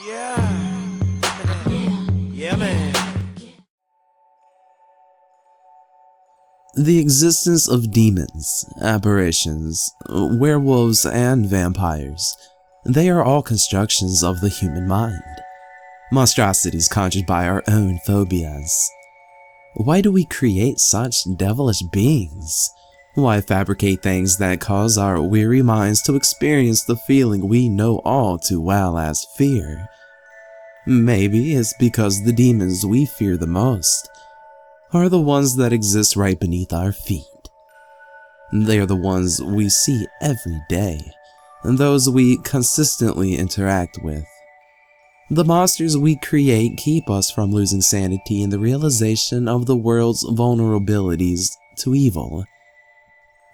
Yeah. Yeah, man. The existence of demons, apparitions, werewolves, and vampires, they are all constructions of the human mind. Monstrosities conjured by our own phobias. Why do we create such devilish beings? Why fabricate things that cause our weary minds to experience the feeling we know all too well as fear? Maybe it's because the demons we fear the most are the ones that exist right beneath our feet. They are the ones we see every day, and those we consistently interact with. The monsters we create keep us from losing sanity in the realization of the world's vulnerabilities to evil.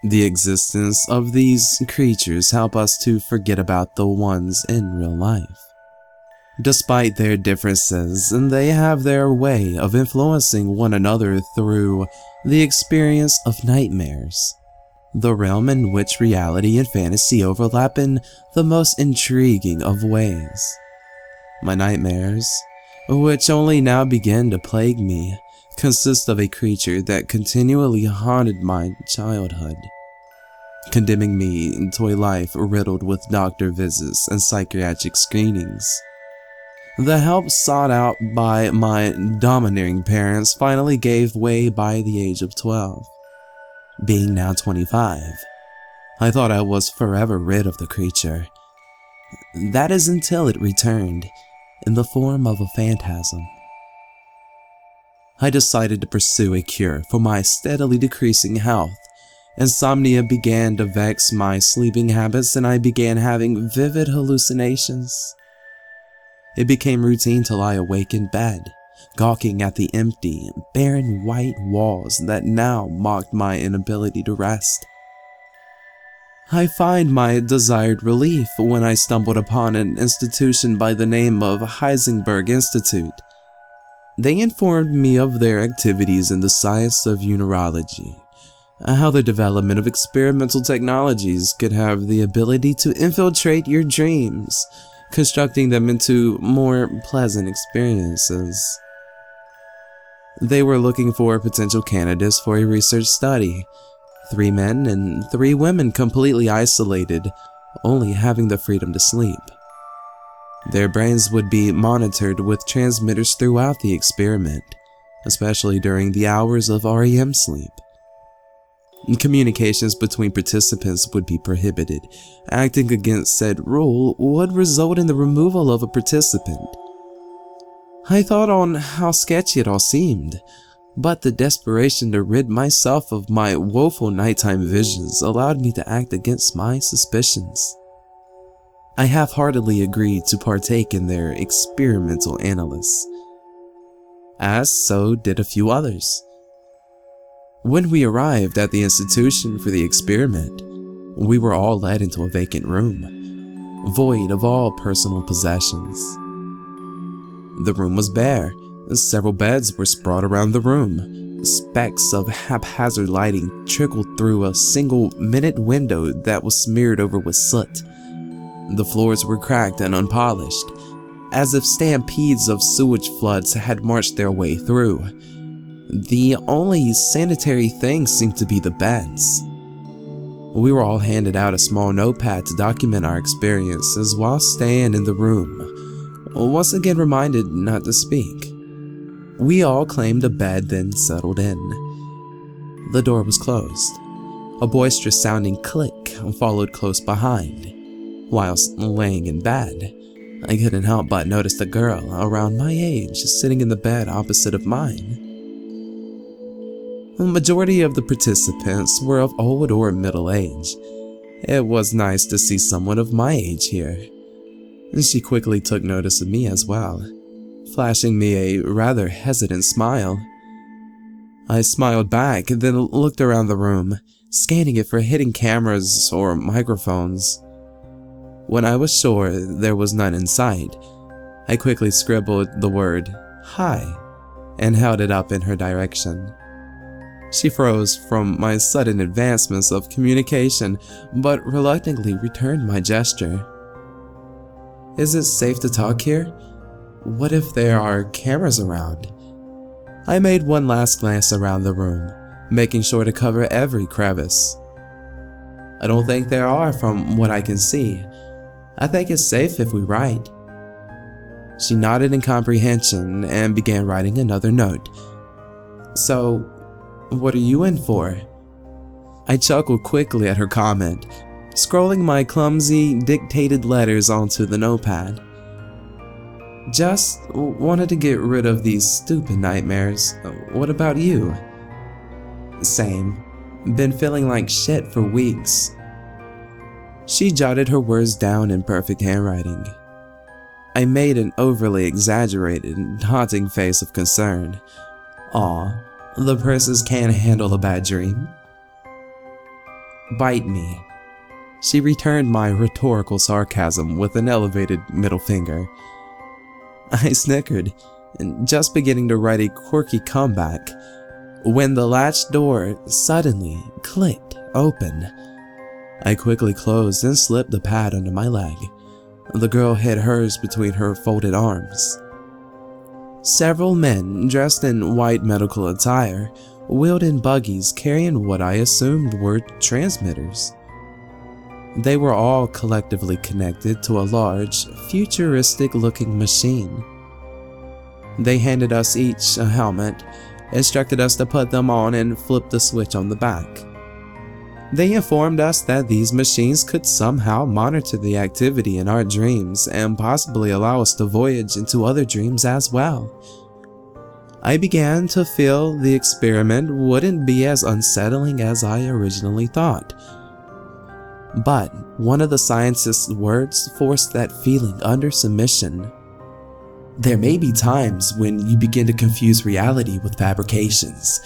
The existence of these creatures help us to forget about the ones in real life. Despite their differences, they have their way of influencing one another through the experience of nightmares, the realm in which reality and fantasy overlap in the most intriguing of ways. My nightmares, which only now begin to plague me, consist of a creature that continually haunted my childhood, condemning me to a life riddled with doctor visits and psychiatric screenings. The help sought out by my domineering parents finally gave way by the age of 12. Being now 25, I thought I was forever rid of the creature. That is until it returned in the form of a phantasm. I decided to pursue a cure for my steadily decreasing health. Insomnia began to vex my sleeping habits, and I began having vivid hallucinations. It became routine to lie awake in bed, gawking at the empty, barren white walls that now mocked my inability to rest. I find my desired relief when I stumbled upon an institution by the name of Heisenberg Institute. They informed me of their activities in the science of neurology, how the development of experimental technologies could have the ability to infiltrate your dreams, constructing them into more pleasant experiences. They were looking for potential candidates for a research study. 3 men and 3 women completely isolated, only having the freedom to sleep. Their brains would be monitored with transmitters throughout the experiment, especially during the hours of REM sleep. Communications between participants would be prohibited. Acting against said rule would result in the removal of a participant. I thought on how sketchy it all seemed, but the desperation to rid myself of my woeful nighttime visions allowed me to act against my suspicions. I half-heartedly agreed to partake in their experimental analysis, as so did a few others. When we arrived at the institution for the experiment, we were all led into a vacant room, void of all personal possessions. The room was bare, and several beds were sprawled around the room. Specks of haphazard lighting trickled through a single-minute window that was smeared over with soot. The floors were cracked and unpolished, as if stampedes of sewage floods had marched their way through. The only sanitary thing seemed to be the beds. We were all handed out a small notepad to document our experiences while staying in the room, once again reminded not to speak. We all claimed a bed, then settled in. The door was closed. A boisterous sounding click followed close behind. Whilst laying in bed, I couldn't help but notice a girl around my age sitting in the bed opposite of mine. The majority of the participants were of old or middle age. It was nice to see someone of my age here, and she quickly took notice of me as well, flashing me a rather hesitant smile. I smiled back, then looked around the room, scanning it for hidden cameras or microphones. When I was sure there was none in sight, I quickly scribbled the word "Hi" and held it up in her direction. She froze from my sudden advancements of communication, but reluctantly returned my gesture. Is it safe to talk here? What if there are cameras around? I made one last glance around the room, making sure to cover every crevice. I don't think there are from what I can see. I think it's safe if we write. She nodded in comprehension and began writing another note. So, what are you in for? I chuckled quickly at her comment, scrolling my clumsy, dictated letters onto the notepad. Just wanted to get rid of these stupid nightmares. What about you? Same. Been feeling like shit for weeks. She jotted her words down in perfect handwriting. I made an overly exaggerated, haunting face of concern. Aw, the princess can't handle a bad dream. Bite me. She returned my rhetorical sarcasm with an elevated middle finger. I snickered, just beginning to write a quirky comeback, when the latch door suddenly clicked open. I quickly closed and slipped the pad under my leg. The girl hid hers between her folded arms. Several men dressed in white medical attire wheeled in buggies carrying what I assumed were transmitters. They were all collectively connected to a large, futuristic-looking machine. They handed us each a helmet, instructed us to put them on and flip the switch on the back. They informed us that these machines could somehow monitor the activity in our dreams and possibly allow us to voyage into other dreams as well. I began to feel the experiment wouldn't be as unsettling as I originally thought. But one of the scientist's words forced that feeling under submission. There may be times when you begin to confuse reality with fabrications.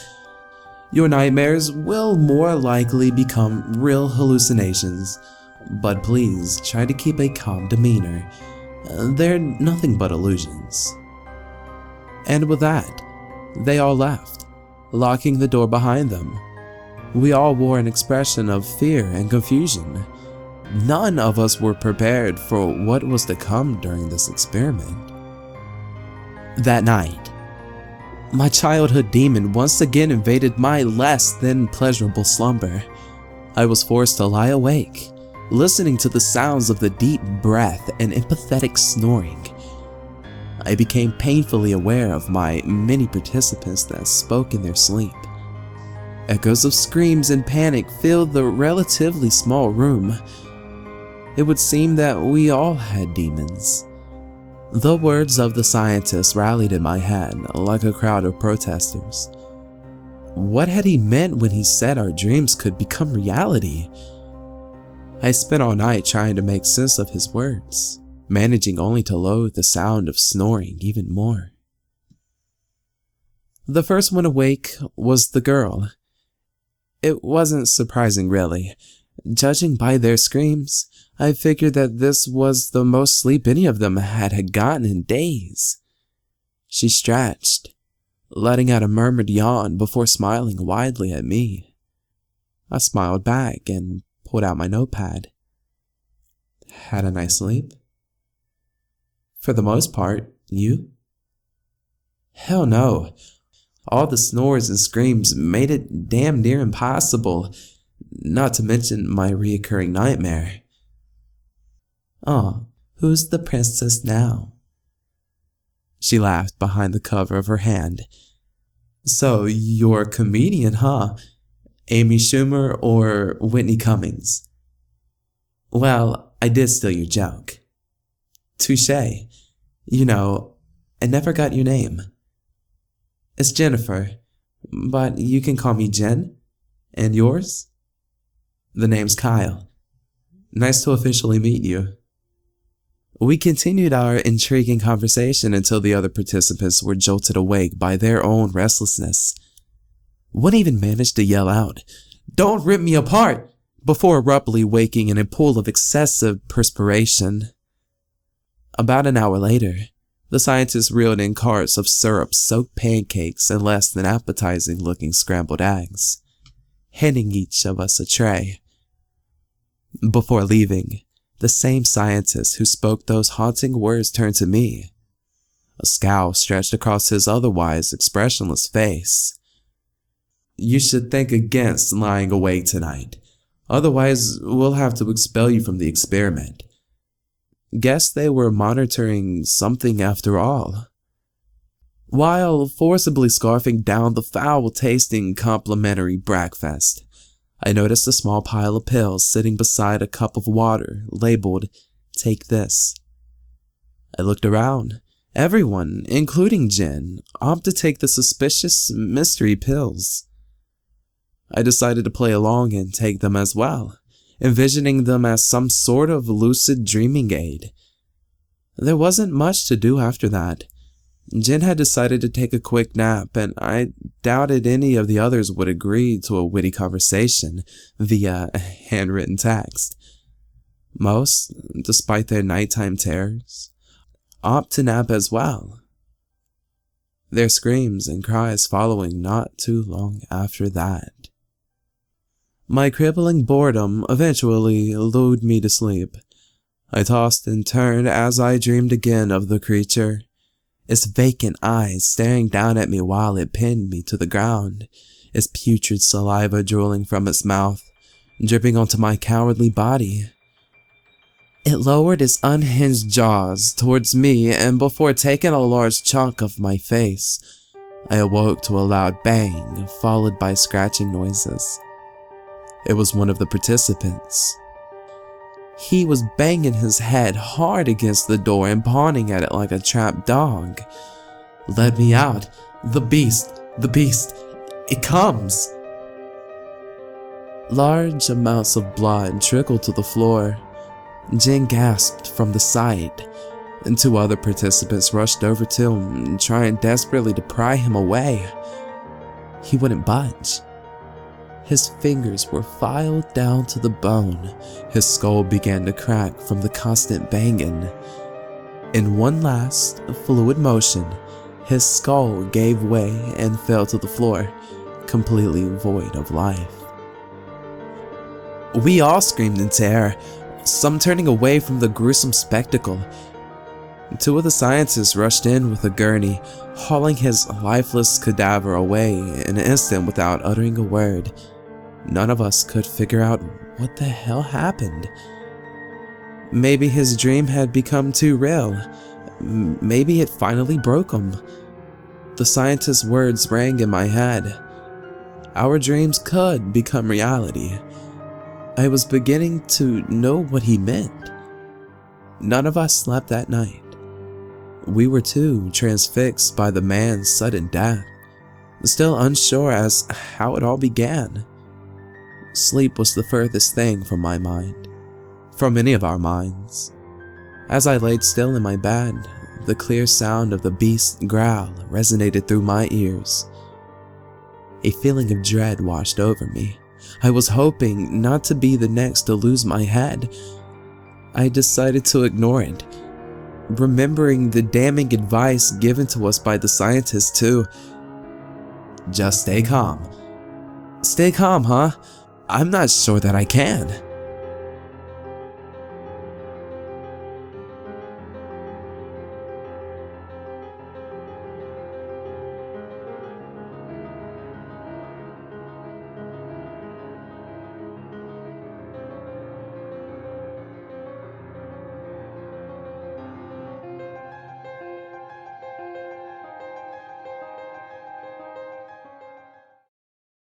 Your nightmares will more likely become real hallucinations, but please try to keep a calm demeanor. They're nothing but illusions. And with that, they all left, locking the door behind them. We all wore an expression of fear and confusion. None of us were prepared for what was to come during this experiment. That night, my childhood demon once again invaded my less than pleasurable slumber. I was forced to lie awake, listening to the sounds of the deep breath and empathetic snoring. I became painfully aware of my many participants that spoke in their sleep. Echoes of screams and panic filled the relatively small room. It would seem that we all had demons. The words of the scientist rallied in my head like a crowd of protesters. What had he meant when he said our dreams could become reality? I spent all night trying to make sense of his words, managing only to loathe the sound of snoring even more. The first one awake was the girl. It wasn't surprising, really. Judging by their screams, I figured that this was the most sleep any of them had gotten in days. She stretched, letting out a murmured yawn before smiling widely at me. I smiled back and pulled out my notepad. Had a nice sleep? For the most part, you? Hell no. All the snores and screams made it damn near impossible, not to mention my reoccurring nightmare. Oh, who's the princess now? She laughed behind the cover of her hand. So, you're a comedian, huh? Amy Schumer or Whitney Cummings? Well, I did steal your joke. Touché. You know, I never got your name. It's Jennifer, but you can call me Jen. And yours? The name's Kyle. Nice to officially meet you. We continued our intriguing conversation until the other participants were jolted awake by their own restlessness. One even managed to yell out, "Don't rip me apart!" before abruptly waking in a pool of excessive perspiration. About an hour later, the scientists reeled in carts of syrup-soaked pancakes and less than appetizing-looking scrambled eggs, handing each of us a tray. Before leaving, The same scientist who spoke those haunting words turned to me. A scowl stretched across his otherwise expressionless face. "You should think against lying awake tonight. Otherwise, we'll have to expel you from the experiment." Guess they were monitoring something after all. While forcibly scarfing down the foul-tasting complimentary breakfast, I noticed a small pile of pills sitting beside a cup of water labeled, "Take this." I looked around. Everyone, including Jen, opted to take the suspicious mystery pills. I decided to play along and take them as well, envisioning them as some sort of lucid dreaming aid. There wasn't much to do after that. Jen had decided to take a quick nap, and I doubted any of the others would agree to a witty conversation via handwritten text. Most, despite their nighttime terrors, opt to nap as well, their screams and cries following not too long after that. My crippling boredom eventually lulled me to sleep. I tossed and turned as I dreamed again of the creature, its vacant eyes staring down at me while it pinned me to the ground, its putrid saliva drooling from its mouth, dripping onto my cowardly body. It lowered its unhinged jaws towards me, and before taking a large chunk of my face, I awoke to a loud bang, followed by scratching noises. It was one of the participants. He was banging his head hard against the door and pawing at it like a trapped dog. "Let me out! The beast! The beast! It comes!" Large amounts of blood trickled to the floor. Jen gasped from the sight, and 2 other participants rushed over to him, trying desperately to pry him away. He wouldn't budge. His fingers were filed down to the bone. His skull began to crack from the constant banging. In one last, fluid motion, his skull gave way and fell to the floor, completely void of life. We all screamed in terror, some turning away from the gruesome spectacle. 2 of the scientists rushed in with a gurney, hauling his lifeless cadaver away in an instant without uttering a word. None of us could figure out what the hell happened. Maybe his dream had become too real. Maybe it finally broke him. The scientist's words rang in my head. Our dreams could become reality. I was beginning to know what he meant. None of us slept that night. We were too transfixed by the man's sudden death, still unsure as how it all began. Sleep was the furthest thing from my mind, from any of our minds. As I laid still in my bed, the clear sound of the beast's growl resonated through my ears. A feeling of dread washed over me. I was hoping not to be the next to lose my head. I decided to ignore it, remembering the damning advice given to us by the scientists too. "Just stay calm." "Stay calm, huh? I'm not sure that I can."